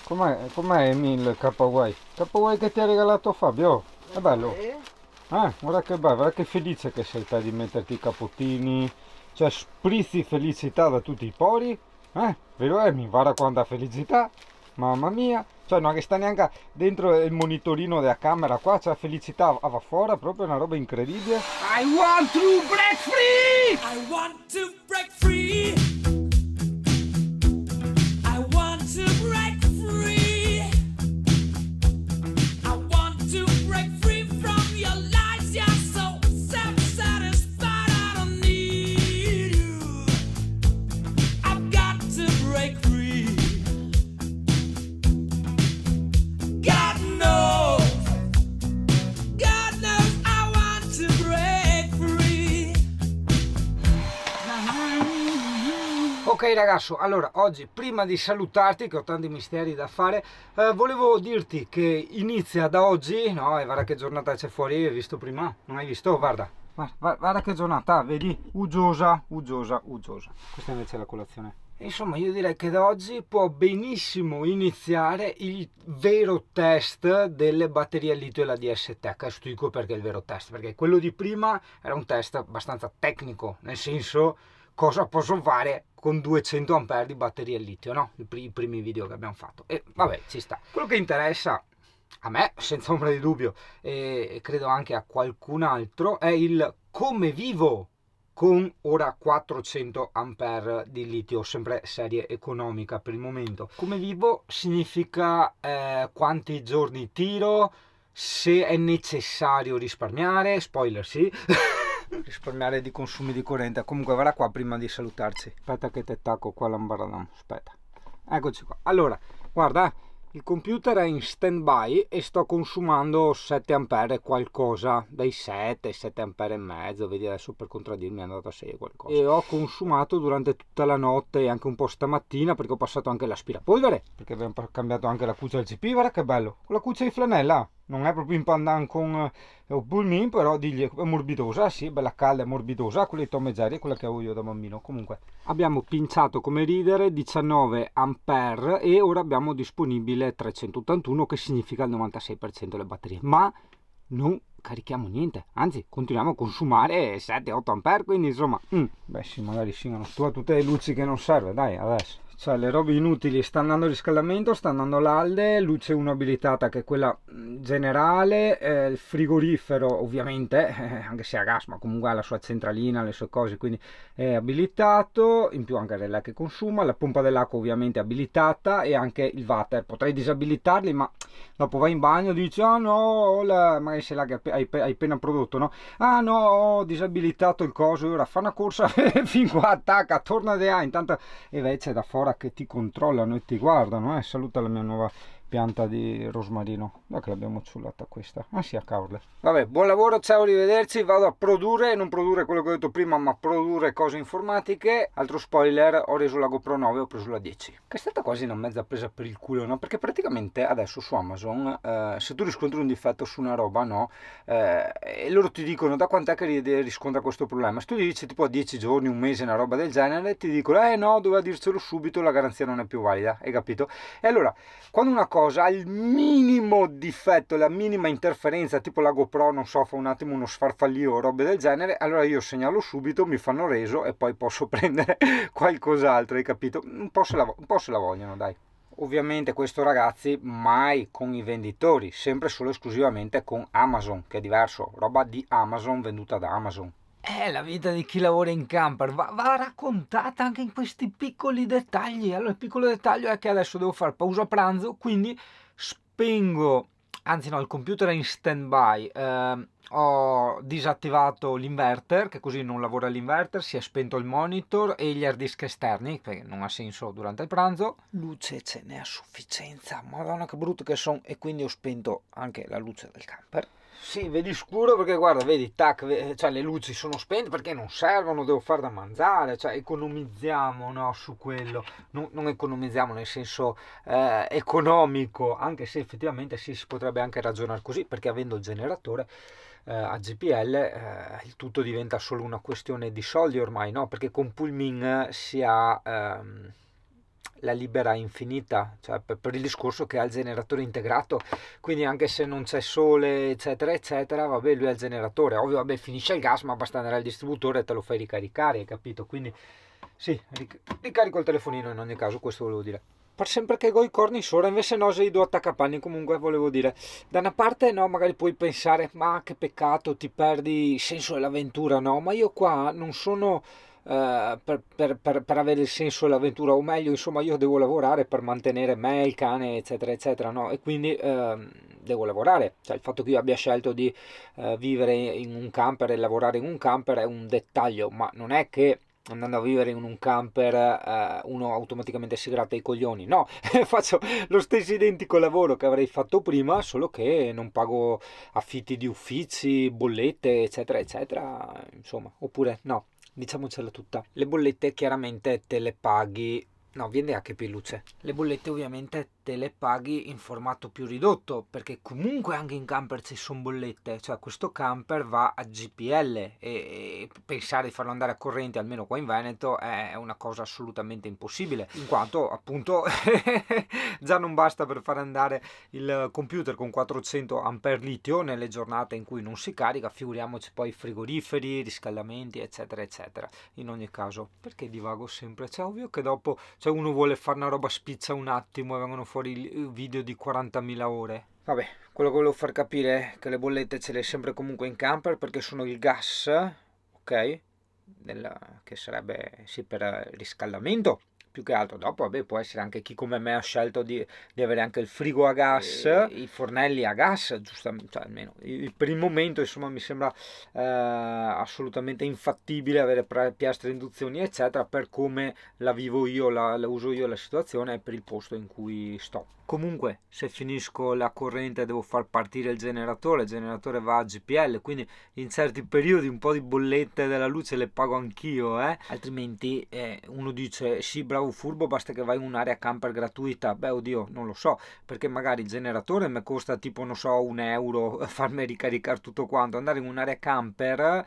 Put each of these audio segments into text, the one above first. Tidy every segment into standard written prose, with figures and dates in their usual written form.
Com'è Emil K-Way? K-Way che ti ha regalato Fabio? È bello? Guarda che bello, guarda che felice che sei te di metterti i cappottini. Cioè, sprizzi felicità da tutti i pori. Vero Emi? Guarda quanta felicità. Mamma mia. Cioè, non che sta neanche dentro il monitorino della camera qua, c'è la felicità va fuori, proprio una roba incredibile. I want to break free! I want to break free! I want to break free! I want to break free from your lies. You're so self-satisfied. I don't need you. I've got to break free. God knows I want to break free. Ok ragazzo, allora oggi prima di salutarti che ho tanti misteri da fare, volevo dirti che inizia da oggi, no? E guarda che giornata c'è fuori, hai visto prima? Non hai visto? Guarda che giornata, vedi? Uggiosa. Questa invece è la colazione. Insomma, io direi che da oggi può benissimo iniziare il vero test delle batterie a litio e la DS Tech. Spiego perché il vero test, perché quello di prima era un test abbastanza tecnico, nel senso cosa posso fare con 200 ampere di batteria a litio, no? I primi video che abbiamo fatto. E vabbè, ci sta. Quello che interessa a me, senza ombra di dubbio, e credo anche a qualcun altro, è il come vivo con ora 400 ampere di litio, sempre serie economica per il momento. Come vivo significa quanti giorni tiro, se è necessario risparmiare, spoiler sì, risparmiare di consumi di corrente. Comunque guarda qua prima di salutarci, aspetta che te tacco qua l'ambaradam, aspetta, eccoci qua. Allora guarda, il computer è in stand by e sto consumando 7 ampere qualcosa, dai 7 ampere e mezzo, vedi adesso per contraddirmi è andato a 6 qualcosa. E ho consumato durante tutta la notte e anche un po' stamattina perché ho passato anche l'aspirapolvere, perché abbiamo cambiato anche la cuccia del CP, guarda che bello, con la cuccia di flanella. Non è proprio in pandan con un pulmin, però digli, è morbidosa, sì, bella calda e morbidosa, quella di Tom e Jerry, quella che avevo io da bambino. Comunque abbiamo pinciato come ridere 19 ampere e ora abbiamo disponibile 381, che significa il 96% delle batterie, ma non carichiamo niente, anzi continuiamo a consumare 7-8 ampere, quindi insomma beh sì, magari singano tu a tutte le luci che non serve, dai adesso. Cioè le robe inutili, sta andando il riscaldamento, sta andando l'alde, luce 1 abilitata che è quella generale, il frigorifero ovviamente, anche se a gas ma comunque ha la sua centralina, le sue cose, quindi è abilitato, in più anche il relè che consuma, la pompa dell'acqua ovviamente è abilitata e anche il water, potrei disabilitarli ma dopo vai in bagno e dici ah no, magari sei là che hai appena prodotto, no? Ah no, ho disabilitato il coso, ora fa una corsa fin qua, attacca, torna di là, intanto e invece da fuori che ti controllano e ti guardano. Saluta la mia nuova pianta di rosmarino, da che l'abbiamo ciullata questa, sì, a cavolo. Vabbè, buon lavoro, ciao, arrivederci. Vado a produrre, non produrre quello che ho detto prima, ma produrre cose informatiche. Altro spoiler, ho reso la GoPro 9, ho preso la 10, che è stata quasi una mezza presa per il culo, no? Perché praticamente adesso su Amazon se tu riscontri un difetto su una roba, no? E loro ti dicono da quant'è che riscontra questo problema. Se tu gli dici tipo a 10 giorni, un mese, una roba del genere, ti dicono no, doveva dircelo subito, la garanzia non è più valida, hai capito? E allora, quando una cosa ha il minimo difetto, la minima interferenza, tipo la GoPro, non so, fa un attimo uno sfarfallio o robe del genere, allora io segnalo subito, mi fanno reso e poi posso prendere qualcos'altro, hai capito? Un po' se la vogliono, dai. Ovviamente questo ragazzi mai con i venditori, sempre solo esclusivamente con Amazon, che è diverso, roba di Amazon venduta da Amazon. La vita di chi lavora in camper va raccontata anche in questi piccoli dettagli. Allora il piccolo dettaglio è che adesso devo fare pausa pranzo, quindi spengo, anzi no, il computer è in stand by, ho disattivato l'inverter, che così non lavora l'inverter, si è spento il monitor e gli hard disk esterni, perché non ha senso durante il pranzo. Luce ce n'è a sufficienza, madonna che brutto che sono, e quindi ho spento anche la luce del camper. Sì, vedi scuro perché guarda, vedi, tac, cioè le luci sono spente perché non servono, devo fare da mangiare, cioè economizziamo, no, su quello, non economizziamo nel senso economico, anche se effettivamente sì, si potrebbe anche ragionare così, perché avendo il generatore a GPL il tutto diventa solo una questione di soldi ormai, no? Perché con Pullmin si ha la libera infinita, cioè per il discorso che ha il generatore integrato, quindi anche se non c'è sole eccetera eccetera, vabbè, lui ha il generatore, ovvio, vabbè, finisce il gas ma basta andare al distributore e te lo fai ricaricare, hai capito? Quindi sì, ricarico il telefonino in ogni caso, questo volevo dire. Per sempre che coi corni sopra, invece no, se i due attaccapanni, comunque volevo dire. Da una parte no, magari puoi pensare, ma che peccato, ti perdi il senso dell'avventura, no? Ma io qua non sono per avere il senso dell'avventura, o meglio, insomma, io devo lavorare per mantenere me, il cane, eccetera, eccetera, no? E quindi devo lavorare. Cioè, il fatto che io abbia scelto di vivere in un camper e lavorare in un camper è un dettaglio, ma non è che andando a vivere in un camper uno automaticamente si gratta i coglioni, no, faccio lo stesso identico lavoro che avrei fatto prima, solo che non pago affitti di uffici, bollette eccetera eccetera, insomma, oppure no, diciamocela tutta, le bollette chiaramente te le paghi. No, viene anche Piluce. Le bollette ovviamente te le paghi in formato più ridotto, perché comunque anche in camper ci sono bollette, cioè questo camper va a GPL e pensare di farlo andare a corrente, almeno qua in Veneto, è una cosa assolutamente impossibile, in quanto appunto già non basta per far andare il computer con 400 ampere litio nelle giornate in cui non si carica, figuriamoci poi frigoriferi, riscaldamenti eccetera eccetera. In ogni caso, perché divago sempre? Cioè ovvio che dopo, cioè uno vuole fare una roba spiccia un attimo e vengono fuori video di 40.000 ore. Vabbè, quello che volevo far capire è che le bollette ce le hai sempre comunque in camper perché sono il gas, ok? Che sarebbe sì per riscaldamento. Più che altro dopo, vabbè, può essere anche chi come me ha scelto di avere anche il frigo a gas, i fornelli a gas, giustamente, cioè almeno per il momento insomma mi sembra assolutamente infattibile avere piastre, induzioni eccetera per come la vivo io, la uso io la situazione e per il posto in cui sto. Comunque se finisco la corrente devo far partire il generatore va a GPL, quindi in certi periodi un po' di bollette della luce le pago anch'io, altrimenti uno dice sì bravo furbo, basta che vai in un'area camper gratuita. Beh oddio, non lo so, perché magari il generatore mi costa tipo non so €1 farmi ricaricare tutto quanto, andare in un'area camper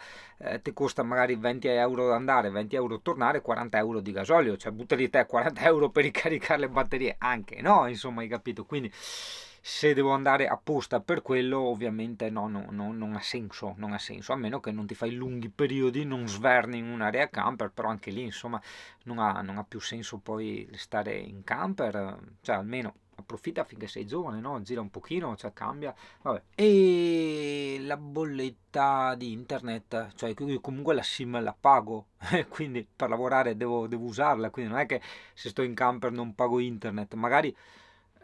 ti costa magari €20 andare, €20 tornare, €40 di gasolio, cioè buttali te €40 per ricaricare le batterie, anche no, insomma, hai capito? Quindi se devo andare apposta per quello ovviamente no, non ha senso, non ha senso, a meno che non ti fai lunghi periodi, non sverni in un'area camper, però anche lì insomma non ha più senso poi stare in camper, cioè almeno approfitta finché sei giovane, no? Gira un pochino, cioè cambia, vabbè. E la bolletta di internet, cioè io comunque la SIM la pago, quindi per lavorare devo usarla, quindi non è che se sto in camper non pago internet, magari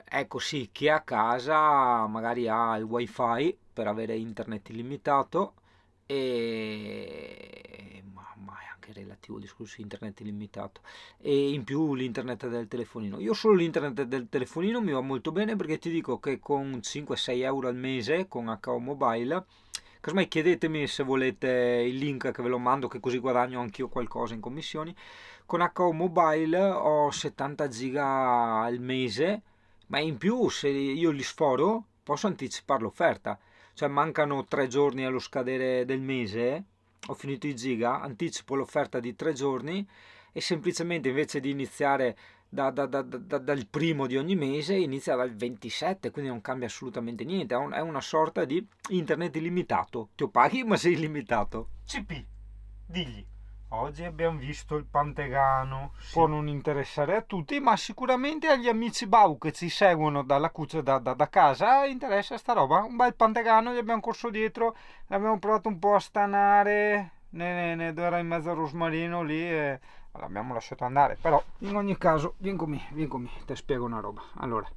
ecco sì, chi è a casa magari ha il wifi per avere internet illimitato ma è anche relativo al discorso di internet illimitato e in più l'internet del telefonino. Io solo l'internet del telefonino mi va molto bene perché ti dico che con 5-6 euro al mese con HO Mobile, casomai chiedetemi se volete il link che ve lo mando, che così guadagno anch'io qualcosa in commissioni. Con HO Mobile ho 70 giga al mese, ma in più se io li sforo posso anticipare l'offerta, cioè mancano 3 giorni allo scadere del mese, ho finito i giga, anticipo l'offerta di 3 giorni e semplicemente invece di iniziare dal primo di ogni mese inizia dal 27, quindi non cambia assolutamente niente, è una sorta di internet illimitato, ti paghi ma sei illimitato. CP, digli. Oggi abbiamo visto il Pantegano, sì. Può non interessare a tutti, ma sicuramente agli amici Bau che ci seguono dalla cuccia da casa interessa sta roba. Un bel Pantegano, gli abbiamo corso dietro, l'abbiamo provato un po' a stanare, ne era in mezzo al rosmarino lì e l'abbiamo lasciato andare. Però in ogni caso, vieni con me, ti spiego una roba. Allora,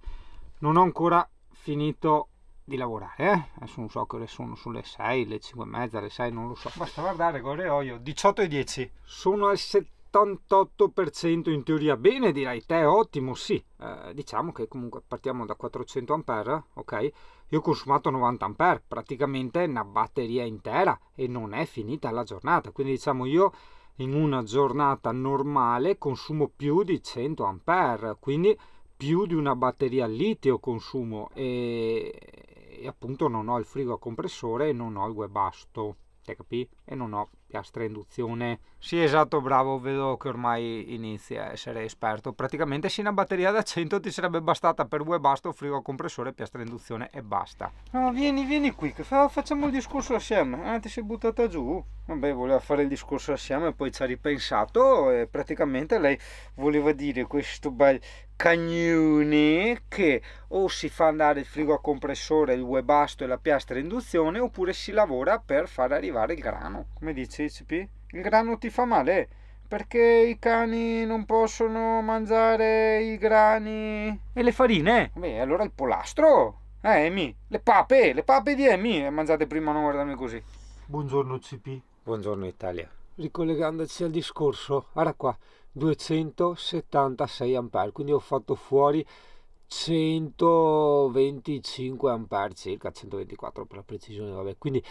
non ho ancora finito di lavorare, adesso non so che ore sono, sulle 6, le 5 e mezza, le 6, non lo so, basta guardare che ore ho io, 18:10, sono al 78% in teoria, bene direi te, ottimo, sì, diciamo che comunque partiamo da 400 ampere, ok, io ho consumato 90 ampere, praticamente una batteria intera e non è finita la giornata, quindi diciamo io in una giornata normale consumo più di 100 ampere, quindi più di una batteria al litio consumo e appunto non ho il frigo a compressore e non ho il webasto, te capì? E non ho piastra a induzione. Sì, esatto, bravo, vedo che ormai inizi a essere esperto. Praticamente sì, una batteria da 100 ti sarebbe bastata per due basta, frigo a compressore, piastra a induzione e basta. No, vieni qui, che facciamo il discorso assieme. Ti sei buttata giù. Vabbè, voleva fare il discorso assieme, poi ci ha ripensato e praticamente lei voleva dire questo bel cagnone che o si fa andare il frigo a compressore, il webasto e la piastra a induzione, oppure si lavora per far arrivare il grano. Come dice ICP? Il grano ti fa male perché i cani non possono mangiare i grani e le farine. Beh, allora il polastro. Amy, le pape di Amy, mangiate prima, non guardarmi così. Buongiorno CP. Buongiorno Italia. Ricollegandoci al discorso, guarda qua, 276 ampere, quindi ho fatto fuori 125 ampere circa, 124 per la precisione, vabbè, quindi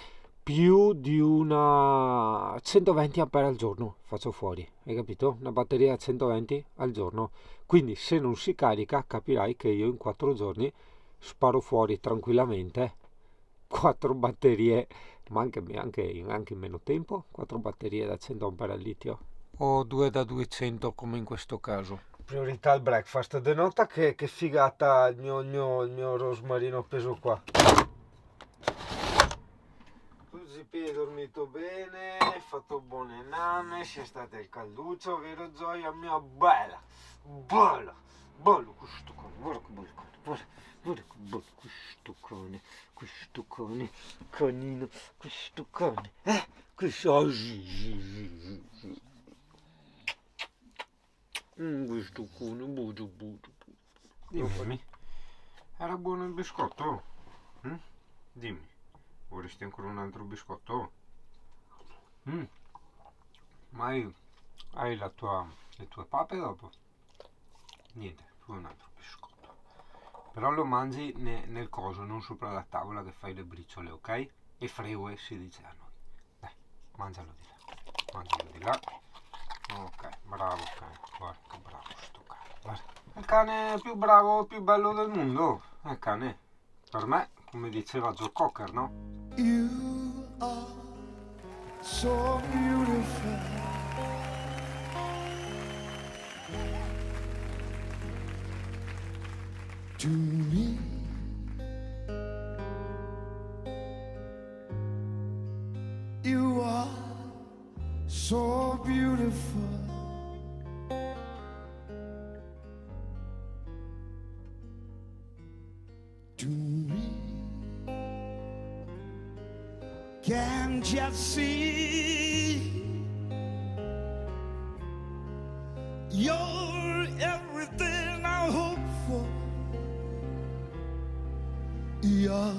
più di una 120 ampere al giorno faccio fuori, hai capito? Una batteria a 120 al giorno, quindi se non si carica capirai che io in 4 giorni sparo fuori tranquillamente 4 batterie, ma anche in meno tempo, 4 batterie da 100 ampere al litio o 2 da 200 come in questo caso. Priorità al breakfast, denota che figata il mio rosmarino appeso qua. GP hai dormito bene, hai fatto buone nane, c'è stato il calduccio, vero Gioia mia bella, bello questo cane, guarda che bel cane, guarda che bello questo cane, canino, questo cane, questo questo cane, budo. Dimmi, era buono il biscotto? Dimmi. Vorresti ancora un altro biscotto? Ma hai le tue pape dopo? Niente, poi un altro biscotto. Però lo mangi nel coso, non sopra la tavola che fai le briciole, ok? E freue si dice a noi. Dai, mangialo di là. Ok, bravo cane, guarda che bravo sto cane. Guarda. È il cane più bravo e più bello del mondo. È il cane. Per me, come diceva Joe Cocker, no? You are so beautiful. To me, you are so beautiful. To me, can't you see? You're everything I hope for. You're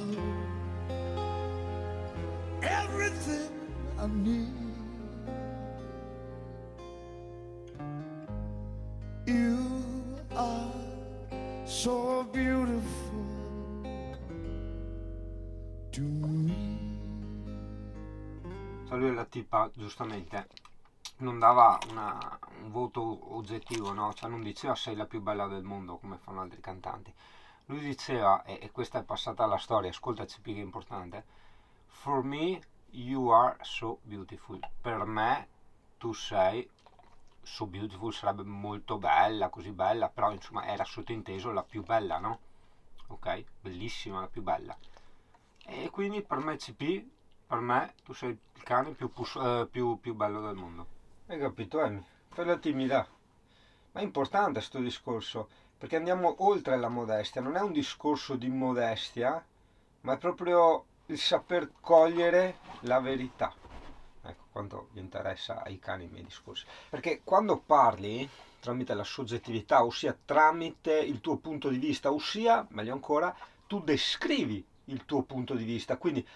everything I need. You are so beautiful to me. Lui e la tipa giustamente non dava un voto oggettivo, no? Cioè non diceva sei la più bella del mondo come fanno altri cantanti. Lui diceva, e questa è passata alla storia, ascoltaci che è importante: for me you are so beautiful. Per me tu sei so beautiful, sarebbe molto bella, così bella, però insomma era sottinteso la più bella, no? Ok? Bellissima, la più bella. E quindi per me CP, per me tu sei il cane più bello del mondo. Hai capito, Amy? Fai la timida. Ma è importante questo discorso, perché andiamo oltre la modestia, non è un discorso di modestia, ma è proprio il saper cogliere la verità. Ecco quanto gli interessa ai cani i miei discorsi. Perché quando parli tramite la soggettività, ossia tramite il tuo punto di vista, ossia, meglio ancora, tu descrivi il tuo punto di vista, quindi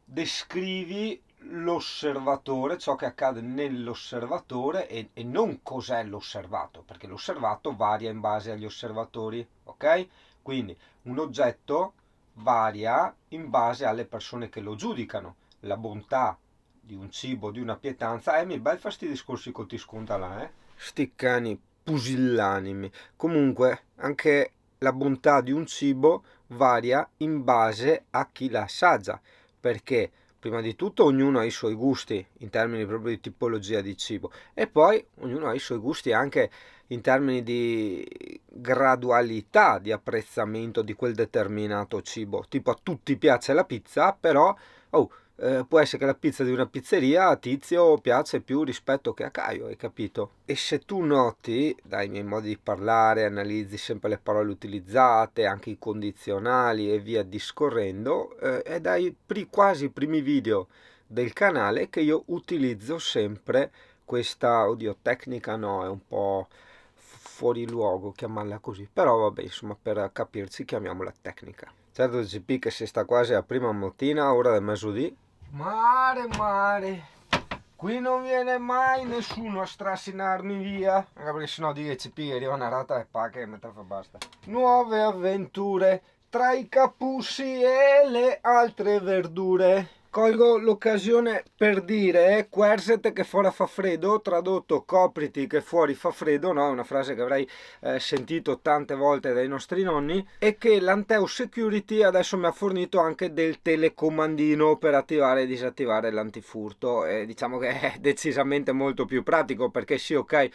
descrivi l'osservatore, ciò che accade nell'osservatore e non cos'è l'osservato, perché l'osservato varia in base agli osservatori, ok? Quindi un oggetto varia in base alle persone che lo giudicano, la bontà di un cibo, di una pietanza. Mi bel fa sti discorsi con ti sconta là, sti cani pusillanimi. Comunque anche la bontà di un cibo varia in base a chi la assaggia, perché prima di tutto ognuno ha i suoi gusti in termini proprio di tipologia di cibo e poi ognuno ha i suoi gusti anche in termini di gradualità di apprezzamento di quel determinato cibo. Tipo a tutti piace la pizza, però può essere che la pizza di una pizzeria a Tizio piace più rispetto che a Caio, hai capito? E se tu noti dai miei modi di parlare, analizzi sempre le parole utilizzate, anche i condizionali e via discorrendo, è dai quasi primi video del canale che io utilizzo sempre questa, tecnica no, è un po' fuori luogo chiamarla così, però vabbè, insomma, per capirci chiamiamola tecnica. Certo GP che si sta quasi a prima mattina, ora del mezzodì. Mare, qui non viene mai nessuno a strassinarmi via, anche perché sennò di GP arriva una rata e pacca e metà fa basta. Nuove avventure tra i capussi e le altre verdure. Colgo l'occasione per dire Querset che fuori fa freddo, tradotto copriti che fuori fa freddo, no? È una frase che avrei sentito tante volte dai nostri nonni, e che l'Anteo Security adesso mi ha fornito anche del telecomandino per attivare e disattivare l'antifurto, e diciamo che è decisamente molto più pratico, perché sì, ok,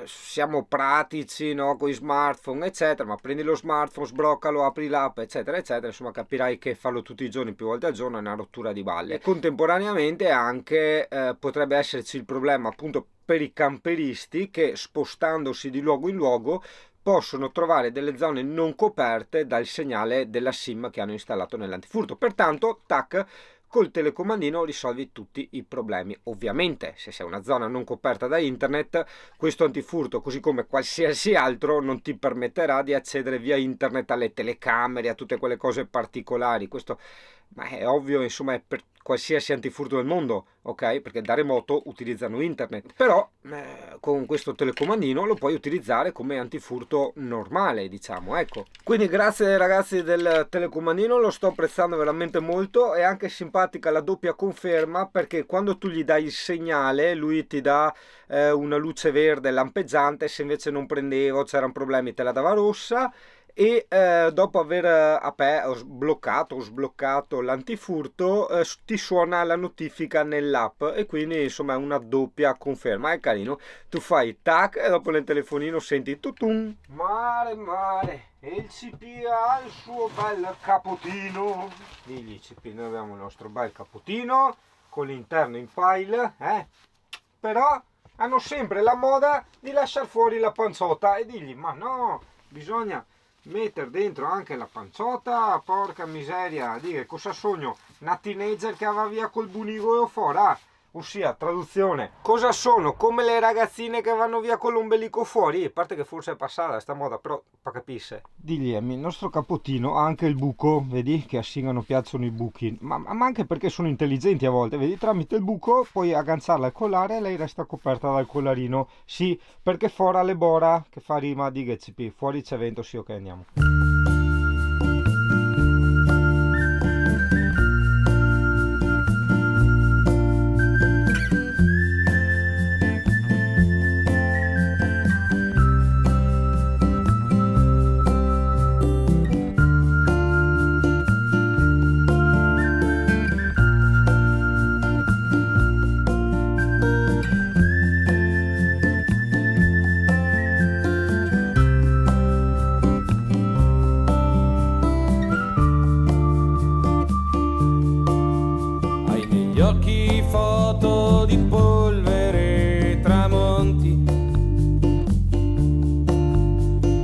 siamo pratici, no, con i smartphone eccetera, ma prendi lo smartphone, sbloccalo, apri l'app eccetera eccetera, insomma capirai che farlo tutti i giorni più volte al giorno è una rottura di balle. Contemporaneamente anche potrebbe esserci il problema appunto per i camperisti che spostandosi di luogo in luogo possono trovare delle zone non coperte dal segnale della SIM che hanno installato nell'antifurto. Pertanto, tac, col telecomandino risolvi tutti i problemi. Ovviamente, se sei una zona non coperta da internet, questo antifurto, così come qualsiasi altro, non ti permetterà di accedere via internet alle telecamere, a tutte quelle cose particolari. Questo è ovvio, insomma, è per qualsiasi antifurto del mondo, ok? Perché da remoto utilizzano internet. Però con questo telecomandino lo puoi utilizzare come antifurto normale, diciamo, ecco. Quindi grazie ai ragazzi del telecomandino, lo sto apprezzando veramente molto. È anche simpatica la doppia conferma, perché quando tu gli dai il segnale lui ti dà una luce verde lampeggiante, se invece non prendevo, c'erano problemi, te la dava rossa. E dopo aver sbloccato l'antifurto ti suona la notifica nell'app, e quindi insomma è una doppia conferma. È carino, tu fai tac e dopo nel telefonino senti tutum. Mare e il CP ha il suo bel capotino. Digli CP, noi abbiamo il nostro bel capotino con l'interno in pile, però hanno sempre la moda di lasciare fuori la panciotta, e digli ma no, bisogna mettere dentro anche la panciotta, porca miseria, dire cosa sogno, una teenager che va via col bunigo fuori, ossia, traduzione, cosa sono, come le ragazzine che vanno via con l'ombelico fuori, a parte che forse è passata sta moda, però pa capisse. Digli, il nostro capotino ha anche il buco, vedi che a Singano piacciono i buchi, ma anche perché sono intelligenti a volte, vedi, tramite il buco puoi agganciarla al collare e lei resta coperta dal collarino, sì, perché fuori le bora, che fa rima di GCP, fuori c'è vento, sì, ok, andiamo. Occhi foto di polvere, tramonti,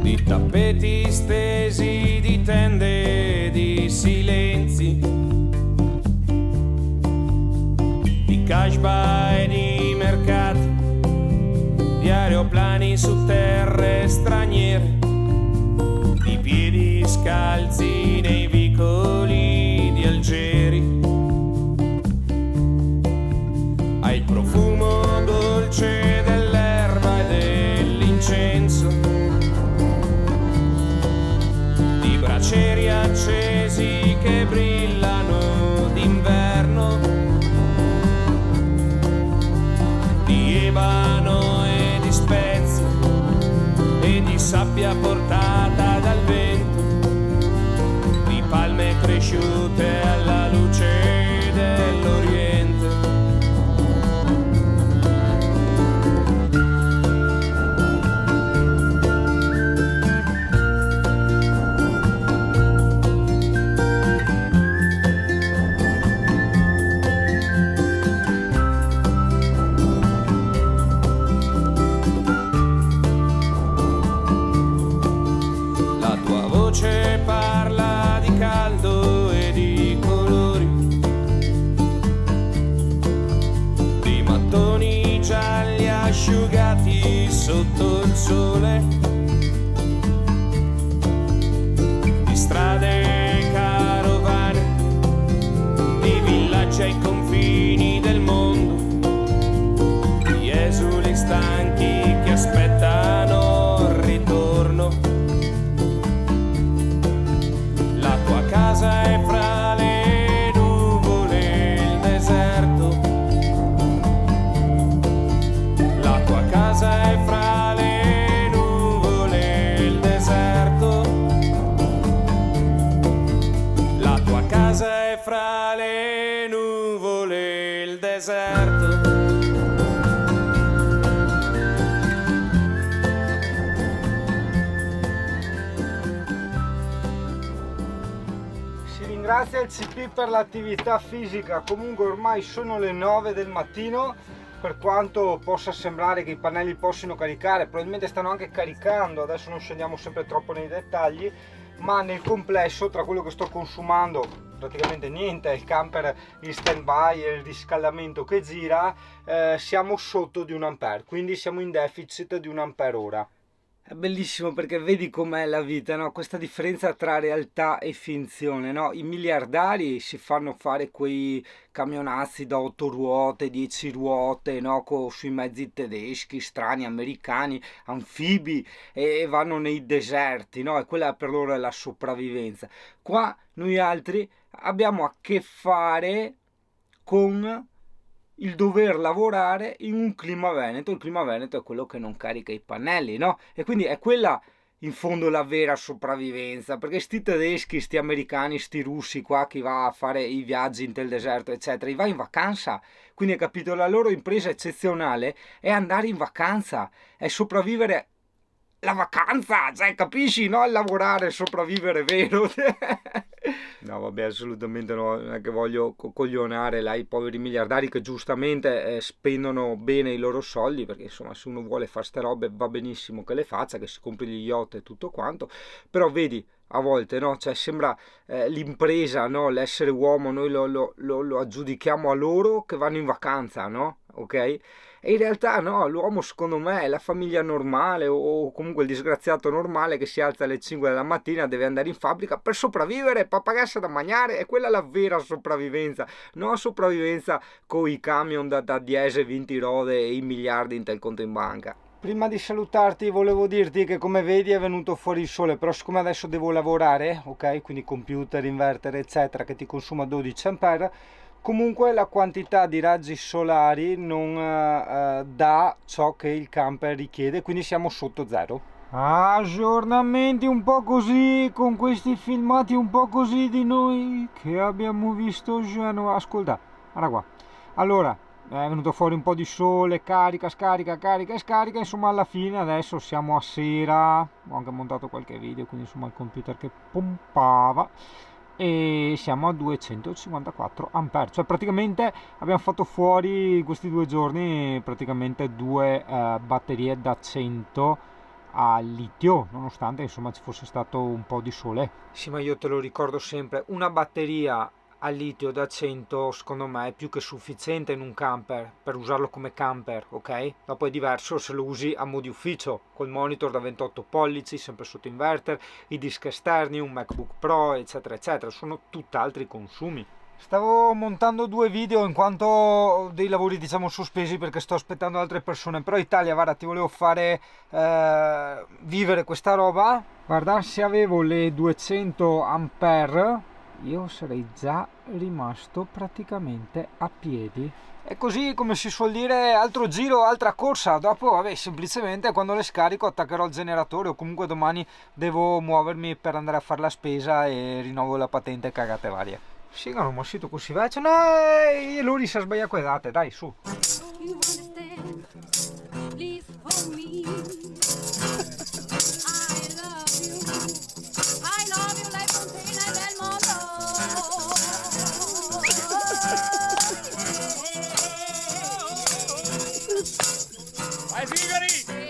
di tappeti stesi, di tende, di silenzi, di casbah e di mercati, di aeroplani su terre straniere, di piedi scalzi nei vicoli di Algeri. Hai il profumo dolce dell'erba e dell'incenso, di bracieri accesi che brillano d'inverno, di ebano e di spezie e di sabbia portata dal vento, di palme cresciute alla luce La tua voce parla di caldo e di colori, di mattoni gialli asciugati sotto il sole, di strade e carovane, di villaggi ai confini del mondo, di esuli stanchi che aspettano il ritorno. La tua casa è fra le nuvole e il deserto. La tua casa è fra le nuvole e il deserto. La tua casa è fra le nuvole e il deserto. Si ringrazia il CP per l'attività fisica. Comunque ormai sono le 9 del mattino, per quanto possa sembrare che i pannelli possano caricare, probabilmente stanno anche caricando, adesso non scendiamo sempre troppo nei dettagli, ma nel complesso, tra quello che sto consumando, praticamente niente, il camper in stand by e il riscaldamento che gira, siamo sotto di 1 ampere, quindi siamo in deficit di 1 ampere ora. È bellissimo perché vedi com'è la vita, no? Questa differenza tra realtà e finzione, no? I miliardari si fanno fare quei camionazzi da 8 ruote, 10 ruote, no? Sui mezzi tedeschi, strani, americani, anfibi, e vanno nei deserti, no? E quella per loro è la sopravvivenza. Qua noi altri abbiamo a che fare con il dover lavorare in un clima veneto. Il clima veneto è quello che non carica i pannelli, no? E quindi è quella in fondo la vera sopravvivenza, perché sti tedeschi, sti americani, sti russi qua, chi va a fare i viaggi nel deserto eccetera, va in vacanza, quindi hai capito, la loro impresa eccezionale è andare in vacanza, è sopravvivere la vacanza, cioè capisci, no? Il lavorare, sopravvivere vero. No, vabbè, assolutamente no, non è che voglio coglionare là i poveri miliardari che giustamente spendono bene i loro soldi, perché insomma se uno vuole fare ste robe va benissimo che le faccia, che si compri gli yacht e tutto quanto, però vedi, a volte no, cioè sembra l'impresa, no, l'essere uomo noi lo aggiudichiamo a loro che vanno in vacanza, no? Ok? E in realtà no, l'uomo secondo me è la famiglia normale o comunque il disgraziato normale che si alza alle 5 della mattina, deve andare in fabbrica per sopravvivere, per pagarsi da mangiare, e quella è la vera sopravvivenza, non sopravvivenza con i camion da 10, 20 rode e i miliardi in tel conto in banca. Prima di salutarti volevo dirti che come vedi è venuto fuori il sole, però siccome adesso devo lavorare, ok, quindi computer, inverter eccetera, che ti consuma 12 ampere, comunque la quantità di raggi solari non dà ciò che il camper richiede, quindi siamo sotto zero. Aggiornamenti un po' così, con questi filmati un po' così di noi che abbiamo visto Genova. Ascolta, guarda qua. Allora, è venuto fuori un po' di sole, carica, scarica, carica e scarica, insomma alla fine adesso siamo a sera, ho anche montato qualche video, quindi insomma il computer che pompava, e siamo a 254 ampere, cioè praticamente abbiamo fatto fuori questi 2 giorni praticamente 2 batterie da 100 a litio, nonostante insomma ci fosse stato un po' di sole. Sì, ma io te lo ricordo sempre, una batteria a litio da 100 secondo me è più che sufficiente in un camper per usarlo come camper, ok? Dopo è diverso se lo usi a mo' di ufficio col monitor da 28 pollici sempre sotto inverter, i dischi esterni, un MacBook Pro eccetera eccetera, sono tutt'altri consumi. Stavo montando 2 video in quanto dei lavori diciamo sospesi perché sto aspettando altre persone, però Italia, guarda, ti volevo fare vivere questa roba. Guarda, se avevo le 200 ampere io sarei già rimasto praticamente a piedi. E così, come si suol dire, altro giro, altra corsa. Dopo, vabbè, semplicemente quando le scarico attaccherò il generatore, o comunque domani devo muovermi per andare a fare la spesa e rinnovo la patente, cagate varie. Sì, non ho uscito così vecchio. No, lui si sbaglia quelle date, dai, su. You understand? Please hold me. I love you like Fontaine e del mondo. Vai sigari!